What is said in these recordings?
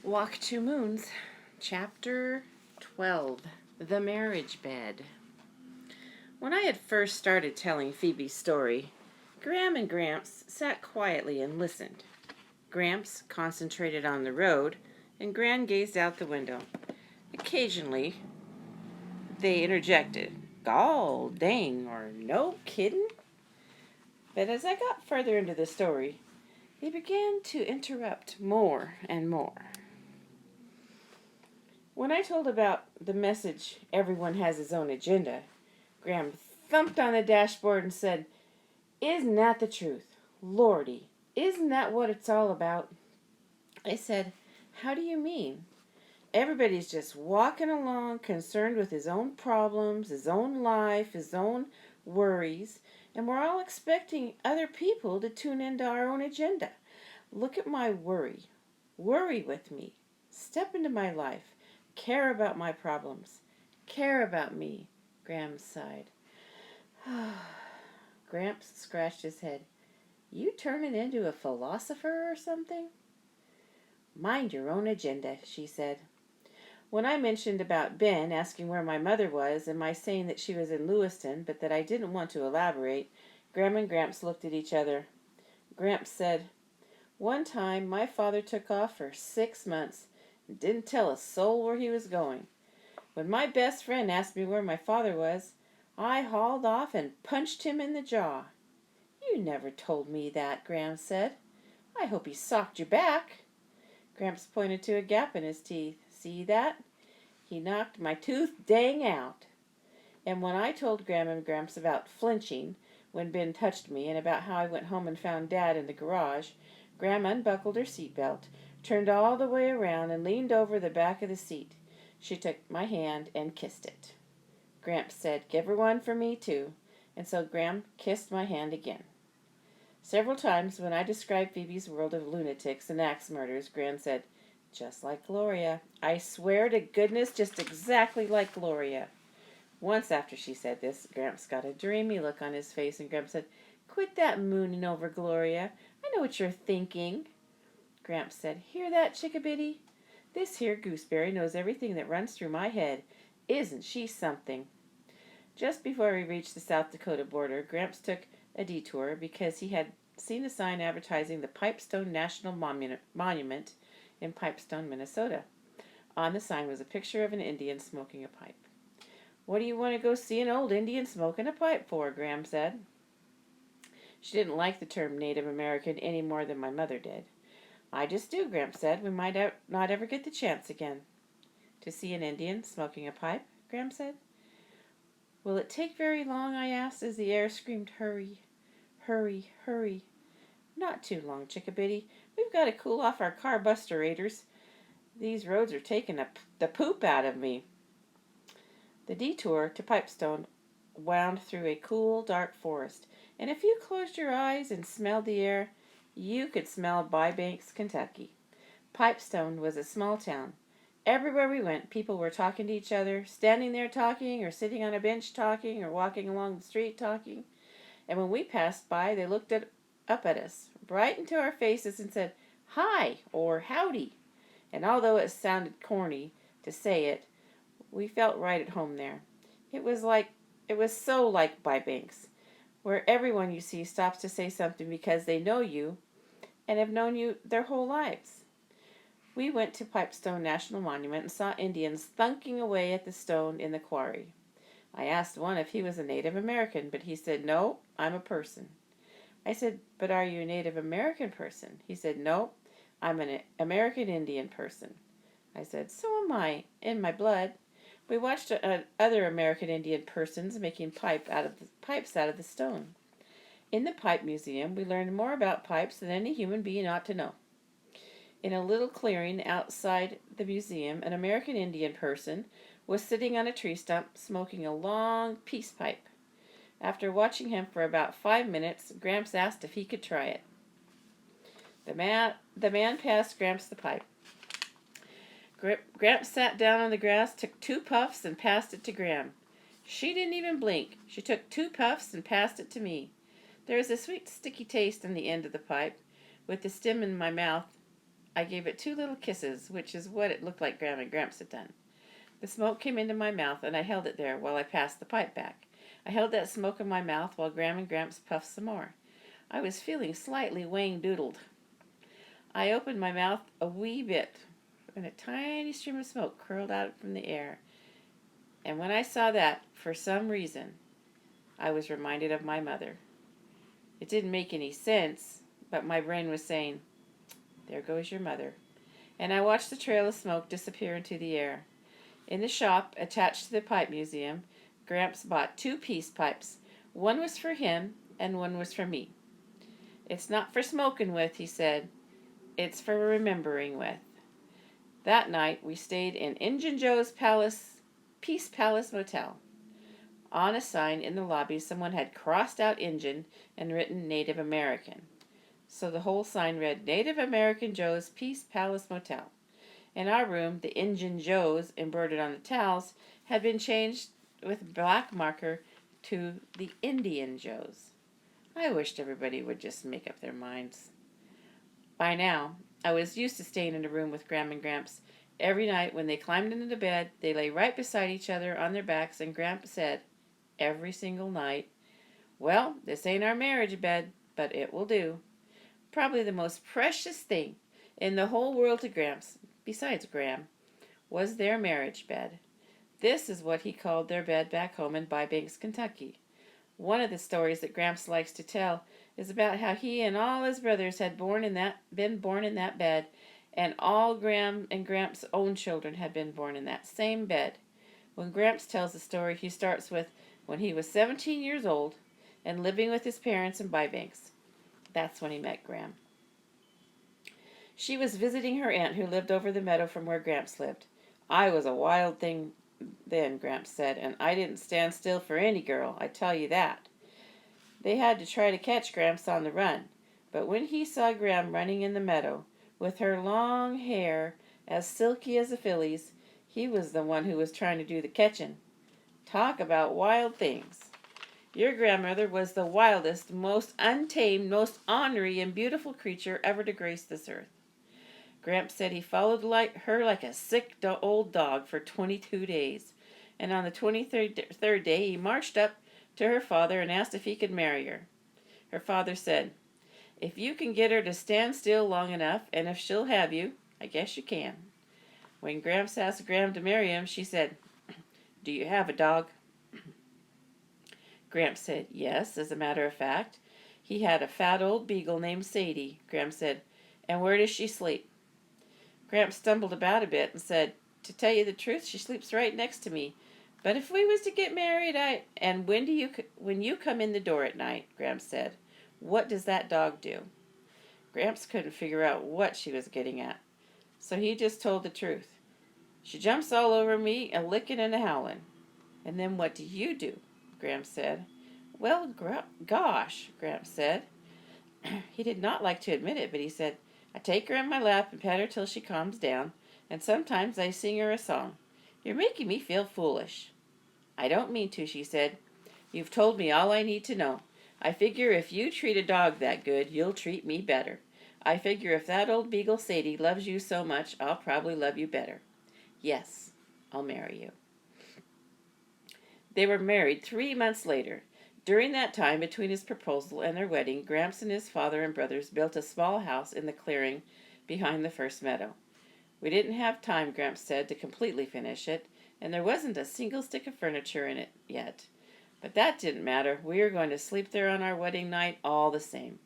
Walk Two Moons, Chapter 12, The Marriage Bed. When I had first started telling Phoebe's story, Gram and Gramps sat quietly and listened. Gramps concentrated on the road, and Gran gazed out the window. Occasionally, they interjected, "Gall, dang," or "No kiddin'?" But as I got further into the story, they began to interrupt more and more. When I told about the message, "Everyone has his own agenda," Graham thumped on the dashboard and said, "Isn't that the truth? Lordy, isn't that what it's all about?" I said, "How do you mean?" "Everybody's just walking along, concerned with his own problems, his own life, his own worries, and we're all expecting other people to tune into our own agenda. Look at my worry. Worry with me. Step into my life. Care about my problems. Care about me." Graham sighed. Gramps scratched his head. "You turning into a philosopher or something?" "Mind your own agenda," she said. When I mentioned about Ben asking where my mother was and my saying that she was in Lewiston, but that I didn't want to elaborate, Graham and Gramps looked at each other. Gramps said, "One time my father took off for 6 months and didn't tell a soul where he was going. When my best friend asked me where my father was, I hauled off and punched him in the jaw." "You never told me that," Gramps said. "I hope he socked your back." Gramps pointed to a gap in his teeth. "See that? He knocked my tooth dang out." And when I told Graham and Gramps about flinching when Ben touched me and about how I went home and found Dad in the garage, Graham unbuckled her seatbelt, turned all the way around, and leaned over the back of the seat. She took my hand and kissed it. Gramps said, "Give her one for me, too." And so Graham kissed my hand again. Several times when I described Phoebe's world of lunatics and axe murders, Gran said, "Just like Gloria. I swear to goodness, just exactly like Gloria." Once after she said this, Gramps got a dreamy look on his face, and Gramps said, "Quit that mooning over Gloria. I know what you're thinking." Gramps said, "Hear that, Chickabiddy? This here gooseberry knows everything that runs through my head. Isn't she something?" Just before we reached the South Dakota border, Gramps took a detour because he had seen a sign advertising the Pipestone National Monument in Pipestone, Minnesota. On the sign was a picture of an Indian smoking a pipe. "What do you want to go see an old Indian smoking a pipe for?" Graham said. She didn't like the term Native American any more than my mother did. "I just do," Gramps said. "We might not ever get the chance again." "To see an Indian smoking a pipe?" Graham said. "Will it take very long?" I asked as the air screamed, "Hurry, hurry, hurry." "Not too long, Chickabiddy. We've got to cool off our carburetors. These roads are taking the poop out of me." The detour to Pipestone wound through a cool, dark forest, and if you closed your eyes and smelled the air, you could smell Bybanks, Kentucky. Pipestone was a small town. Everywhere we went, people were talking to each other, standing there talking, or sitting on a bench talking, or walking along the street talking. And when we passed by, they looked up at us, bright into our faces, and said, "Hi," or "Howdy." And although it sounded corny to say it, we felt right at home there. It was so like Bybanks, where everyone you see stops to say something because they know you and have known you their whole lives. We went to Pipestone National Monument and saw Indians thunking away at the stone in the quarry. I asked one if he was a Native American, but he said, "No, I'm a person." I said, "But are you a Native American person?" He said, "No, I'm an American Indian person." I said, "So am I, in my blood." We watched other American Indian persons making pipes out of the stone. In the Pipe Museum, we learned more about pipes than any human being ought to know. In a little clearing outside the museum, an American Indian person was sitting on a tree stump smoking a long peace pipe. After watching him for about 5 minutes, Gramps asked if he could try it. The man passed Gramps the pipe. Gramps sat down on the grass, took 2 puffs, and passed it to Gram. She didn't even blink. She took 2 puffs and passed it to me. There was a sweet, sticky taste on the end of the pipe. With the stem in my mouth, I gave it 2 little kisses, which is what it looked like Gram and Gramps had done. The smoke came into my mouth, and I held it there while I passed the pipe back. I held that smoke in my mouth while Gram and Gramps puffed some more. I was feeling slightly wang-doodled. I opened my mouth a wee bit, and a tiny stream of smoke curled out from the air. And when I saw that, for some reason, I was reminded of my mother. It didn't make any sense, but my brain was saying, "There goes your mother." And I watched the trail of smoke disappear into the air. In the shop, attached to the pipe museum, Gramps bought 2 peace pipes. One was for him, and one was for me. "It's not for smoking with," he said. "It's for remembering with." That night, we stayed in Injun Joe's Peace Palace Motel. On a sign in the lobby, someone had crossed out Injun and written Native American. So the whole sign read Native American Joe's Peace Palace Motel. In our room, the Injun Joe's embroidered on the towels had been changed with black marker to the Indian Joe's. I wished everybody would just make up their minds. By now, I was used to staying in a room with Gram and Gramps. Every night when they climbed into the bed, they lay right beside each other on their backs, and Gramps said, every single night, "Well, this ain't our marriage bed, but it will do." Probably the most precious thing in the whole world to Gramps, besides Gram, was their marriage bed. This is what he called their bed back home in Bybanks, Kentucky. One of the stories that Gramps likes to tell is about how he and all his brothers had been born in that bed, and all Gram and Gramps' own children had been born in that same bed. When Gramps tells the story, he starts with when he was 17 years old and living with his parents in Bybanks. That's when he met Gram. She was visiting her aunt who lived over the meadow from where Gramps lived. "I was a wild thing then," Gramps said, "and I didn't stand still for any girl, I tell you that." They had to try to catch Gramps on the run, but when he saw Gram running in the meadow, with her long hair as silky as a filly's, he was the one who was trying to do the catching. Talk about wild things. Your grandmother was the wildest, most untamed, most ornery and beautiful creature ever to grace this earth. Gramps said he followed her like a sick old dog for 22 days, and on the 23rd day he marched up to her father and asked if he could marry her. Her father said, "If you can get her to stand still long enough, and if she'll have you, I guess you can." When Gramps asked Gram to marry him, she said, "Do you have a dog?" Gramps said, "Yes, as a matter of fact. He had a fat old beagle named Sadie." Gramps said, "And where does she sleep?" Gramps stumbled about a bit and said, "To tell you the truth, she sleeps right next to me. But if we was to get married, And when you come in the door at night," Gramps said, "what does that dog do?" Gramps couldn't figure out what she was getting at, so he just told the truth. "She jumps all over me, a licking and a howling." "And then what do you do?" Gramps said. "Well, gosh," Gramps said. He did not like to admit it, but he said, "I take her in my lap and pet her till she calms down, and sometimes I sing her a song. You're making me feel foolish." "I don't mean to," she said. "You've told me all I need to know. I figure if you treat a dog that good, you'll treat me better. I figure if that old beagle Sadie loves you so much, I'll probably love you better. Yes, I'll marry you." They were married 3 months later. During that time, between his proposal and their wedding, Gramps and his father and brothers built a small house in the clearing behind the first meadow. "We didn't have time," Gramps said, "to completely finish it, and there wasn't a single stick of furniture in it yet. But that didn't matter. We were going to sleep there on our wedding night all the same."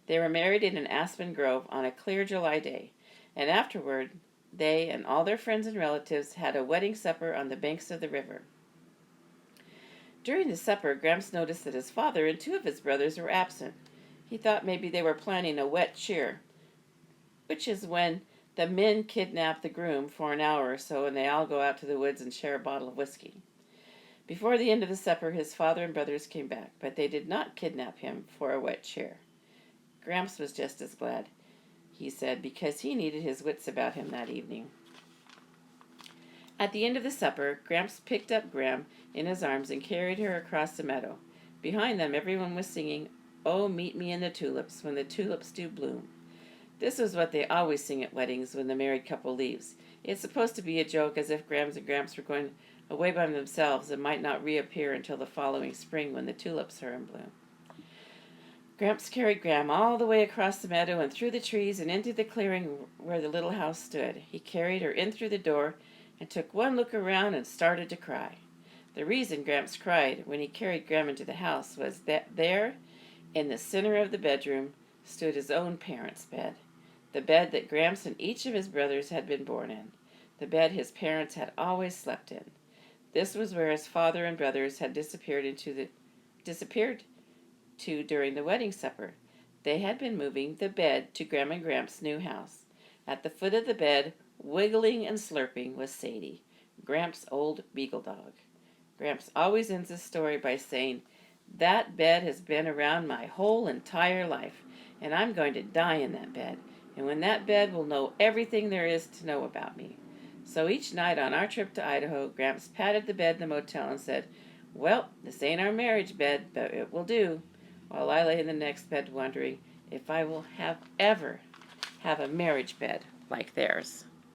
They were married in an aspen grove on a clear July day, and afterward they and all their friends and relatives had a wedding supper on the banks of the river. During the supper, Gramps noticed that his father and 2 of his brothers were absent. He thought maybe they were planning a wet cheer, which is when the men kidnap the groom for an hour or so and they all go out to the woods and share a bottle of whiskey. Before the end of the supper, his father and brothers came back, but they did not kidnap him for a wet cheer. Gramps was just as glad, he said, because he needed his wits about him that evening. At the end of the supper, Gramps picked up Gram in his arms and carried her across the meadow. Behind them, everyone was singing, "Oh, meet me in the tulips, when the tulips do bloom." This was what they always sing at weddings when the married couple leaves. It's supposed to be a joke, as if Grams and Gramps were going away by themselves and might not reappear until the following spring when the tulips are in bloom. Gramps carried Gram all the way across the meadow and through the trees and into the clearing where the little house stood. He carried her in through the door and took one look around and started to cry. The reason Gramps cried when he carried Gram into the house was that there, in the center of the bedroom, stood his own parents' bed. The bed that Gramps and each of his brothers had been born in. The bed his parents had always slept in. This was where his father and brothers had disappeared to during the wedding supper. They had been moving the bed to Gram and Gramps' new house. At the foot of the bed, wiggling and slurping, was Sadie, Gramps' old beagle dog. Gramps always ends his story by saying, "That bed has been around my whole entire life, and I'm going to die in that bed, and when that bed will know everything there is to know about me." So each night on our trip to Idaho, Gramps patted the bed in the motel and said, "Well, this ain't our marriage bed, but it will do," while I lay in the next bed wondering if I will ever have a marriage bed like theirs.